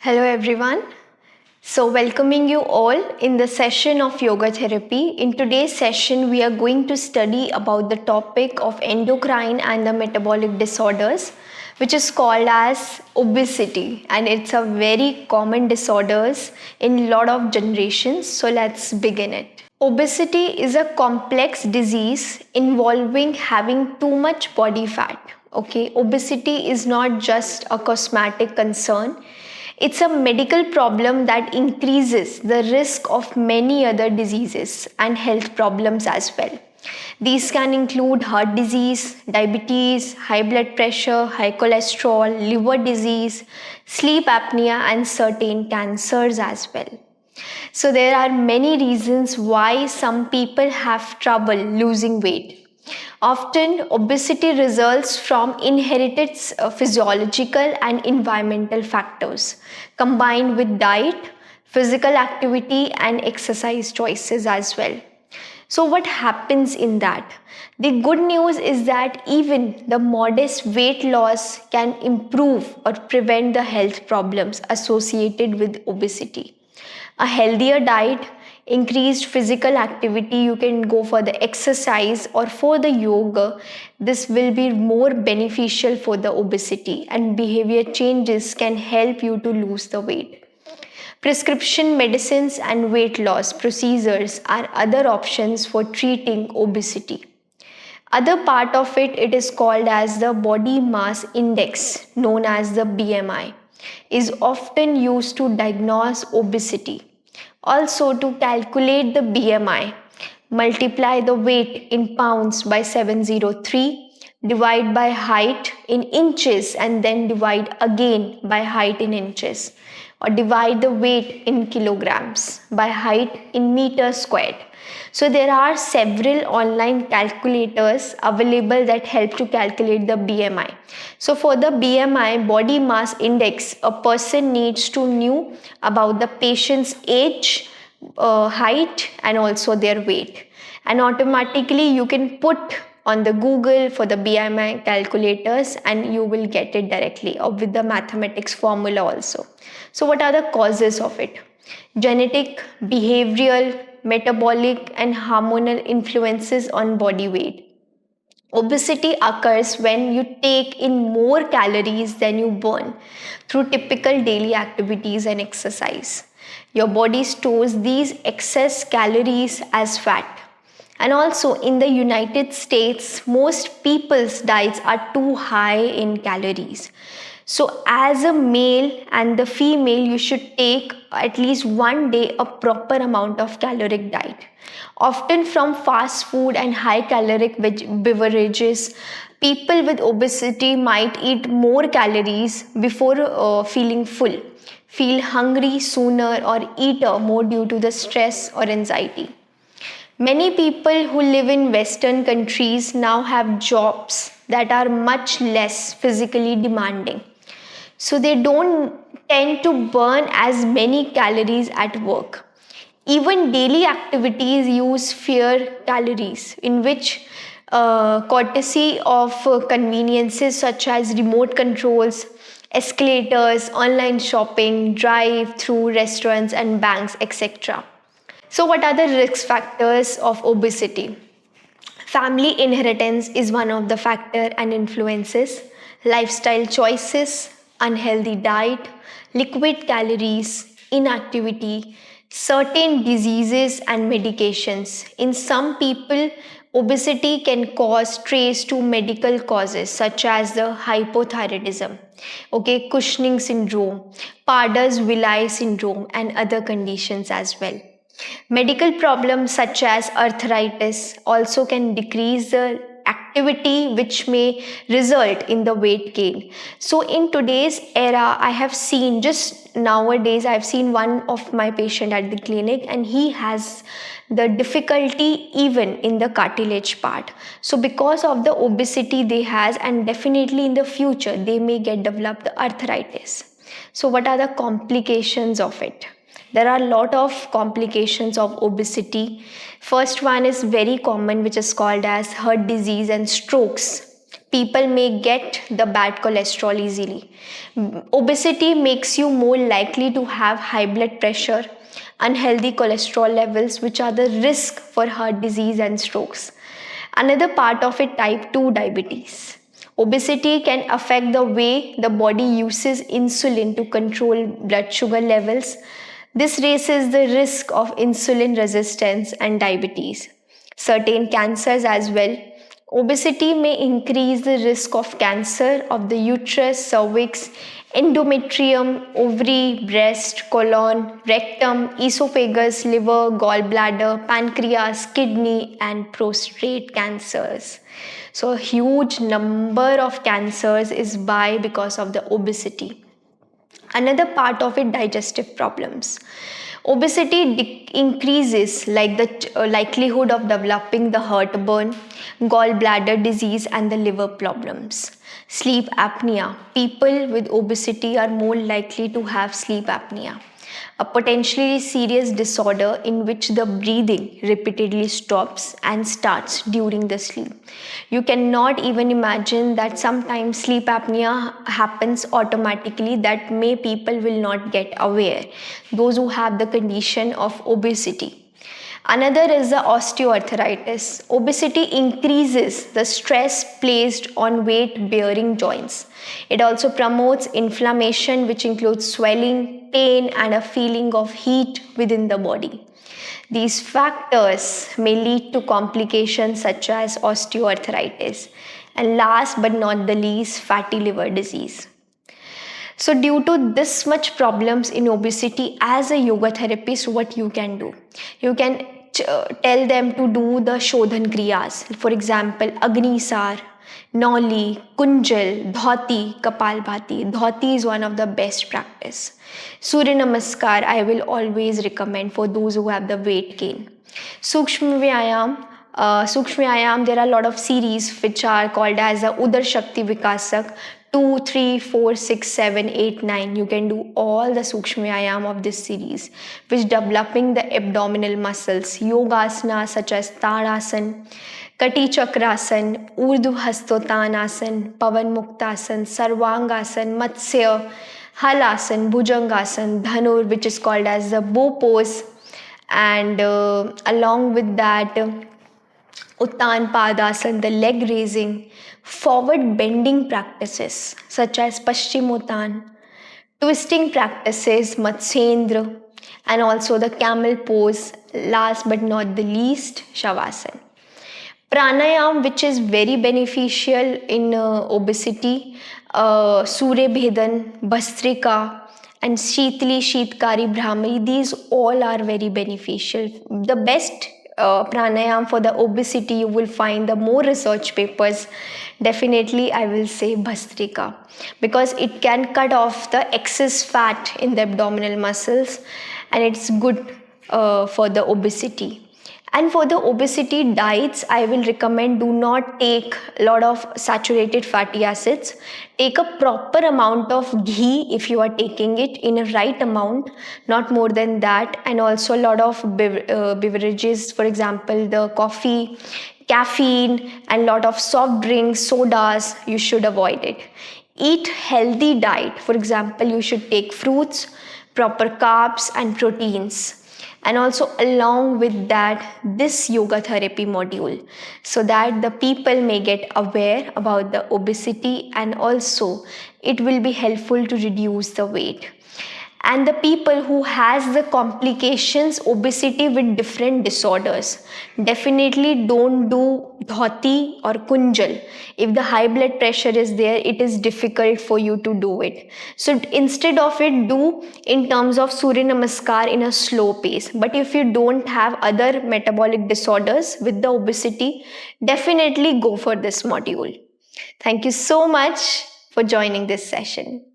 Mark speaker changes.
Speaker 1: Hello everyone. Welcoming you all in the session of yoga therapy. In today's session, we are going to study about the topic of endocrine and the metabolic disorders, which is called as obesity, and it's a very common disorders in lot of generations. So let's begin it. Obesity is a complex disease involving having too much body fat. Okay, obesity is not just a cosmetic concern. It's a medical problem that increases the risk of many other diseases and health problems as well. These can include heart disease, diabetes, high blood pressure, high cholesterol, liver disease, sleep apnea, and certain cancers as well. So, there are many reasons why some people have trouble losing weight. Often, obesity results from inherited physiological and environmental factors combined with diet, physical activity, and exercise choices as well. So, what happens in that? The good news is that even the modest weight loss can improve or prevent the health problems associated with obesity. A healthier diet, increased physical activity, you can go for the exercise or for the yoga. This will be more beneficial for the obesity, and behavior changes can help you to lose the weight. Prescription medicines and weight loss procedures are other options for treating obesity. Other part of it is called as the body mass index, known as the BMI, is often used to diagnose obesity. Also, to calculate the BMI, multiply the weight in pounds by 703, divide by height in inches, and then divide again by height in inches, or divide the weight in kilograms by height in meters squared. So there are several online calculators available that help to calculate the BMI. So for the BMI, body mass index, a person needs to know about the patient's age, height, and also their weight. And automatically you can put on the Google for the BMI calculators, and you will get it directly, or with the mathematics formula also. So what are the causes of it? Genetic, behavioral, metabolic, and hormonal influences on body weight. Obesity occurs when you take in more calories than you burn through typical daily activities and exercise. Your body stores these excess calories as fat. And also in the United States, most people's diets are too high in calories. So as a male and the female, you should take at least one day a proper amount of caloric diet. Often from fast food and high caloric beverages, people with obesity might eat more calories before feeling full, feel hungry sooner, or eat more due to the stress or anxiety. Many people who live in Western countries now have jobs that are much less physically demanding. So they don't tend to burn as many calories at work. Even daily activities use fewer calories, in which courtesy of conveniences such as remote controls, escalators, online shopping, drive-through restaurants and banks, etc. So, what are the risk factors of obesity? Family inheritance is one of the factor and influences. Lifestyle choices, unhealthy diet, liquid calories, inactivity, certain diseases and medications. In some people, obesity can cause trace to medical causes such as the hypothyroidism, Cushing syndrome, Prader-Willi syndrome, and other conditions as well. Medical problems such as arthritis also can decrease the activity, which may result in the weight gain. So in today's era, I have seen, just nowadays I've seen one of my patient at the clinic, and he has the difficulty even in the cartilage part. So because of the obesity they has, and definitely in the future they may get developed the arthritis. So what are the complications of it? There are a lot of complications of obesity. First one is very common, which is called as heart disease and strokes. People may get the bad cholesterol easily. Obesity makes you more likely to have high blood pressure, unhealthy cholesterol levels, which are the risk for heart disease and strokes. Another part of it, type 2 diabetes. Obesity can affect the way the body uses insulin to control blood sugar levels. This raises the risk of insulin resistance and diabetes. Certain cancers as well. Obesity may increase the risk of cancer of the uterus, cervix, endometrium, ovary, breast, colon, rectum, esophagus, liver, gallbladder, pancreas, kidney, and prostate cancers. So a huge number of cancers is because of the obesity. Another part of it, digestive problems. Obesity increases like the likelihood of developing the heartburn, gallbladder disease, and the liver problems. Sleep apnea. People with obesity are more likely to have sleep apnea, a potentially serious disorder in which the breathing repeatedly stops and starts during the sleep. You cannot even imagine that sometimes sleep apnea happens automatically, that may people will not get aware, those who have the condition of obesity. Another is the osteoarthritis. Obesity increases the stress placed on weight bearing joints. It also promotes inflammation, which includes swelling, pain, and a feeling of heat within the body. These factors may lead to complications such as osteoarthritis. And last but not the least, fatty liver disease. So due to this much problems in obesity, as a yoga therapist, what you can do? You can tell them to do the Shodhan Kriyas. For example, Agnisar, Noli, Kunjal, Dhoti, Kapalbhati. Dhoti is one of the best practice. Surya Namaskar, I will always recommend for those who have the weight gain. Sukshma Vyayam, there are a lot of series which are called as a Udar Shakti Vikasak. 2, 3, 4, 6, 7, 8, 9. You can do all the Sukshma Vyayam of this series, which developing the abdominal muscles. Yogasana such as Tadasana, Kati Chakrasan, Urdhva Hastottanasan, Pavan Muktasan, Sarvangasan, Matsya, Halasan, Bhujangasan, Dhanur, which is called as the bow pose, and along with that, Uttan Padasana, the leg raising, forward bending practices such as Paschimottan, twisting practices, Matsyendra, and also the camel pose, last but not the least, Shavasana. Pranayam, which is very beneficial in obesity, Surya Bhedan, Bhastrika, and Sheetli, Sheetkari, Brahmari, these all are very beneficial. The best pranayam for the obesity, you will find the more research papers. Definitely, I will say Bhastrika, because it can cut off the excess fat in the abdominal muscles, and it's good for the obesity. And for the obesity diets, I will recommend do not take a lot of saturated fatty acids. Take a proper amount of ghee if you are taking it in a right amount, not more than that. And also a lot of beverages, for example, the coffee, caffeine, and lot of soft drinks, sodas, you should avoid it. Eat healthy diet. For example, you should take fruits, proper carbs, and proteins. And also along with that, this yoga therapy module, so that the people may get aware about the obesity, and also it will be helpful to reduce the weight. And the people who has the complications, obesity with different disorders, definitely don't do dhoti or kunjal. If the high blood pressure is there, it is difficult for you to do it. So instead of it, do in terms of Surya Namaskar in a slow pace. But if you don't have other metabolic disorders with the obesity, definitely go for this module. Thank you so much for joining this session.